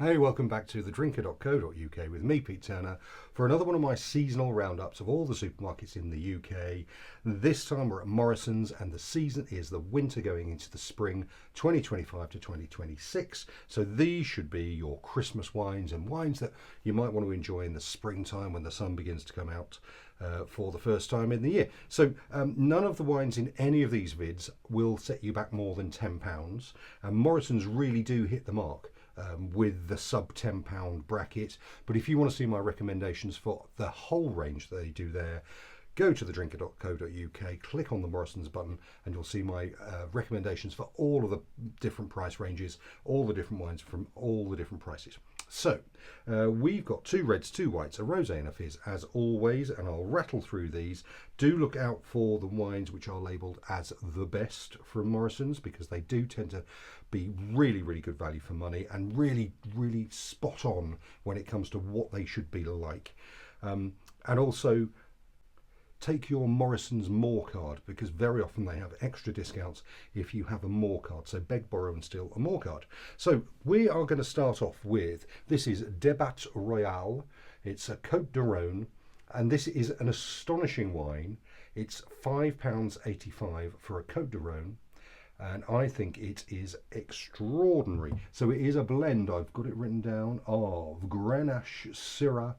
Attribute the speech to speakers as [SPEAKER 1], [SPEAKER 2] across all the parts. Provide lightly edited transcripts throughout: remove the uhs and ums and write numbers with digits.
[SPEAKER 1] Hey, welcome back to thedrinker.co.uk with me, Pete Turner, for another one of my seasonal roundups of all the supermarkets in the UK. This time we're at Morrisons, and the season is the winter going into the spring 2025 to 2026. So these should be your Christmas wines and wines that you might want to enjoy in the springtime when the sun begins to come out for the first time in the year. So none of the wines in any of these vids will set you back more than £10, and Morrisons really do hit the mark with the sub £10 bracket. But if you want to see my recommendations for the whole range that they do there, go to thedrinker.co.uk, click on the Morrisons button, and you'll see my recommendations for all of the different price ranges, all the different wines from all the different prices. So we've got two reds, two whites, a rosé and a fizz as always, and I'll rattle through these. Do look out for the wines which are labelled as the best from Morrisons, because they do tend to be really, really good value for money and really, really spot on when it comes to what they should be like. And also take your Morrisons More card, because very often they have extra discounts if you have a More card. So beg, borrow and steal a More card. So we are going to start off with, this is Debbat Royale. It's a Cote de Rhone, and this is an astonishing wine. It's £5.85 for a Cote de Rhone, and I think it is extraordinary. So it is a blend, I've got it written down, of Grenache, Syrah,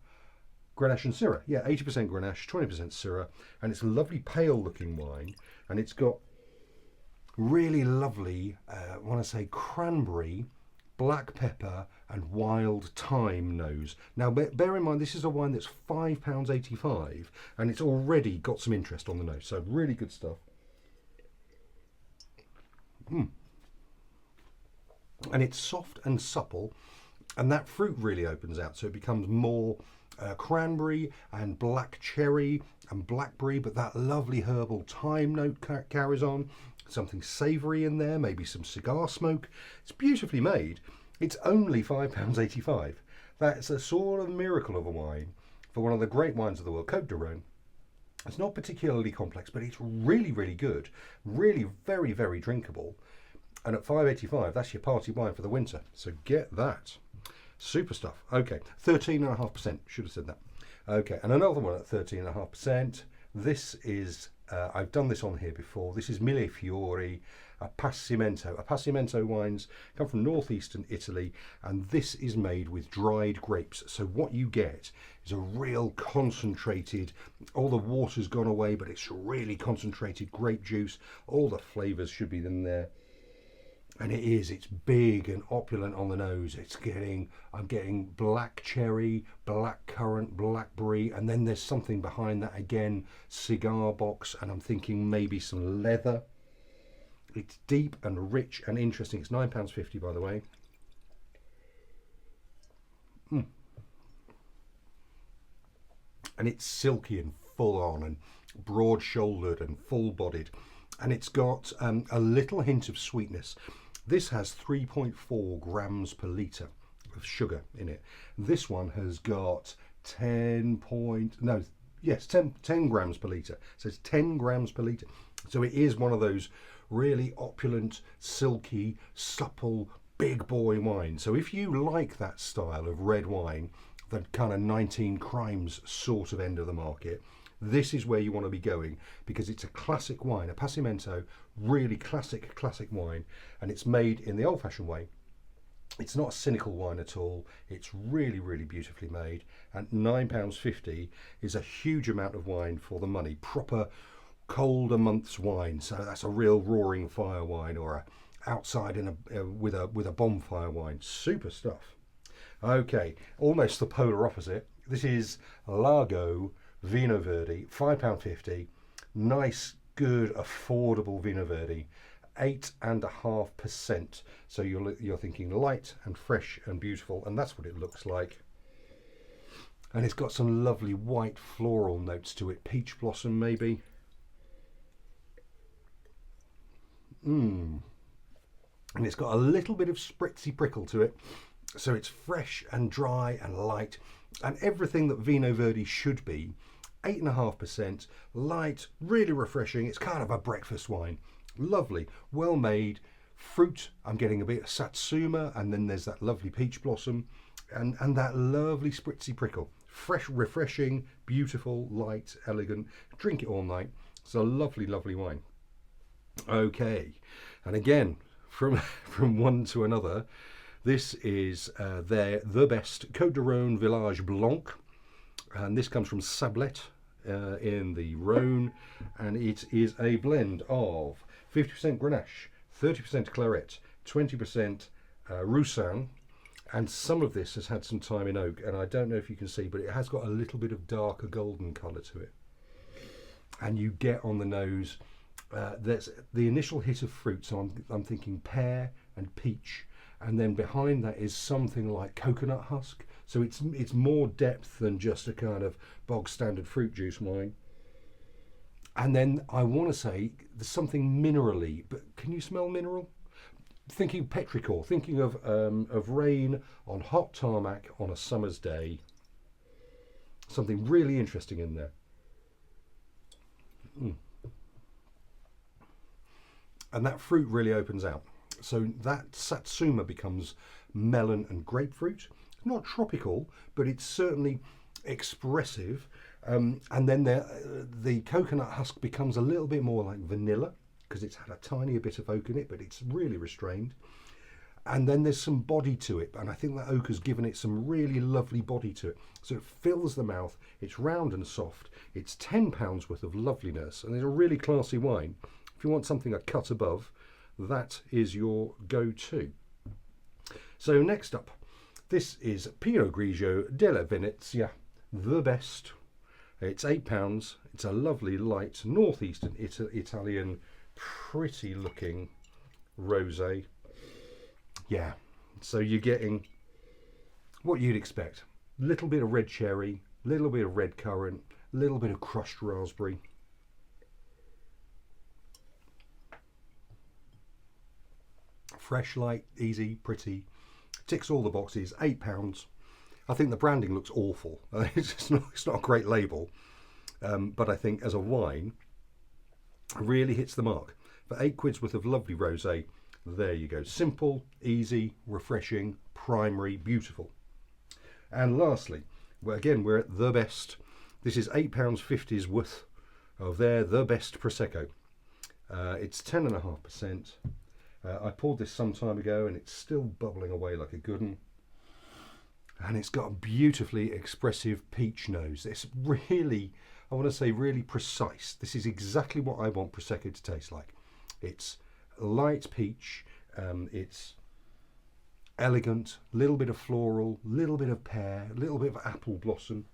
[SPEAKER 1] Grenache and Syrah, yeah, 80% Grenache, 20% Syrah, and it's a lovely pale looking wine, and it's got really lovely, I want to say cranberry, black pepper and wild thyme nose. Now bear in mind, this is a wine that's £5.85 and it's already got some interest on the nose, so really good stuff. And it's soft and supple, and that fruit really opens out, so it becomes more cranberry and black cherry and blackberry, but that lovely herbal thyme note carries on. Something savoury in there, maybe some cigar smoke. It's beautifully made. It's only £5.85. That's a sort of miracle of a wine for one of the great wines of the world, Cote de Rhone. It's not particularly complex, but it's really, really good. Really very, very drinkable. And at £5.85, that's your party wine for the winter. So get that. Super stuff. Okay, 13.5%. Should have said that. Okay, and another one at 13.5%. This is, I've done this on here before. This is Millefiori Appassimento. Appassimento wines come from northeastern Italy, and this is made with dried grapes. So what you get is a real concentrated, all the water's gone away, but it's really concentrated grape juice. All the flavours should be in there. And it's big and opulent on the nose. I'm getting black cherry, black currant, blackberry, and then there's something behind that again, cigar box, and I'm thinking maybe some leather. It's deep and rich and interesting. It's £9.50, by the way. And it's silky and full on and broad shouldered and full bodied, and it's got a little hint of sweetness. This has 3.4 grams per litre of sugar in it. This one has got 10 grams per litre. So it's 10 grams per litre. So it is one of those really opulent, silky, supple, big boy wines. So if you like that style of red wine, the kind of 19 crimes sort of end of the market, this is where you want to be going, because it's a classic wine, a Appassimento, really classic wine, and it's made in the old-fashioned way. It's not a cynical wine at all. It's really, really beautifully made, and £9.50 is a huge amount of wine for the money. Proper colder months wine, so that's a real roaring fire wine, or a outside in with a bonfire wine. Super stuff. Okay, almost the polar opposite. This is Lago Venovie, £5.50. Nice, good, affordable Vinho Verde, 8.5%. So you're thinking light and fresh and beautiful, and that's what it looks like. And it's got some lovely white floral notes to it, peach blossom maybe. And it's got a little bit of spritzy prickle to it. So it's fresh and dry and light, and everything that Vinho Verde should be. 8.5%, light, really refreshing. It's kind of a breakfast wine. Lovely, well made, Fruit, I'm getting a bit of satsuma, and then there's that lovely peach blossom, and that lovely spritzy prickle. Fresh, refreshing, beautiful, light, elegant. Drink it all night. It's a lovely, lovely wine. Okay, and again, from one to another, this is the best Côte de Rhone Village Blanc, and this comes from Sablet in the Rhone, and it is a blend of 50% Grenache, 30% Claret, 20% Roussanne, and some of this has had some time in oak, and I don't know if you can see, but it has got a little bit of darker golden colour to it. And you get on the nose, there's the initial hit of fruit, so I'm thinking pear and peach, and then behind that is something like coconut husk. So it's more depth than just a kind of bog standard fruit juice wine. And then I want to say there's something minerally, but can you smell mineral? Thinking petrichor, thinking of rain on hot tarmac on a summer's day. Something really interesting in there. And that fruit really opens out. So that satsuma becomes melon and grapefruit. It's not tropical, but it's certainly expressive. And then the coconut husk becomes a little bit more like vanilla, because it's had a tiny bit of oak in it, but it's really restrained. And then there's some body to it, and I think that oak has given it some really lovely body to it. So it fills the mouth, it's round and soft, it's £10 worth of loveliness, and it's a really classy wine. If you want something a cut above, that is your go-to. So next up, this is Pinot Grigio della Venezia, the best. It's £8, it's a lovely light northeastern Italian pretty looking rosé. Yeah, so you're getting what you'd expect. Little bit of red cherry, little bit of red currant, little bit of crushed raspberry. Fresh, light, easy, pretty. Ticks all the boxes. £8. I think the branding looks awful. It's not a great label, but I think as a wine, really hits the mark. For £8 worth of lovely rosé, there you go. Simple, easy, refreshing, primary, beautiful. And lastly, well, again, we're at the best. This is £8.50's worth of the best Prosecco. It's 10.5%. I poured this some time ago, and it's still bubbling away like a good one. And it's got a beautifully expressive peach nose. It's really, I want to say, really precise. This is exactly what I want Prosecco to taste like. It's light peach, it's elegant, little bit of floral, little bit of pear, little bit of apple blossom.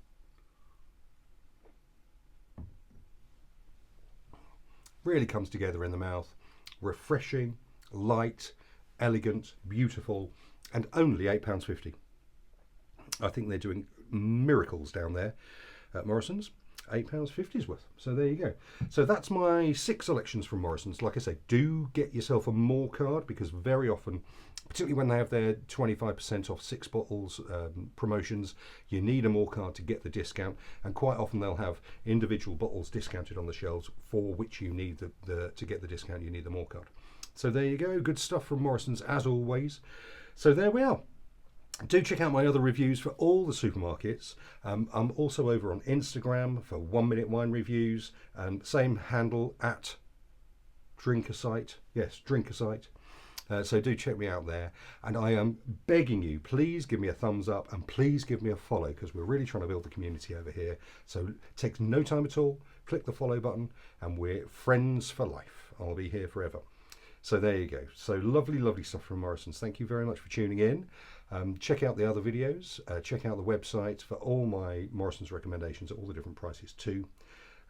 [SPEAKER 1] Really comes together in the mouth. Refreshing, light, elegant, beautiful, and only £8.50. I think they're doing miracles down there at Morrisons. £8.50's worth. So there you go. So that's my 6 selections from Morrisons. Like I say, do get yourself a more card, because very often, particularly when they have their 25% off 6 bottles promotions, you need a more card to get the discount, and quite often they'll have individual bottles discounted on the shelves for which you need to get the discount, you need the more card. So there you go. Good stuff from Morrisons as always. So there we are. Do check out my other reviews for all the supermarkets. I'm also over on Instagram for 1 minute wine reviews, and same handle at Drinkersite. Yes, Drinkersite. So do check me out there. And I am begging you, please give me a thumbs up, and please give me a follow, because we're really trying to build the community over here. So it takes no time at all. Click the follow button, and we're friends for life. I'll be here forever. So there you go. So lovely, lovely stuff from Morrisons. Thank you very much for tuning in. Check out the other videos. Check out the website for all my Morrisons recommendations at all the different prices too.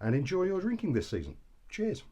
[SPEAKER 1] And enjoy your drinking this season. Cheers.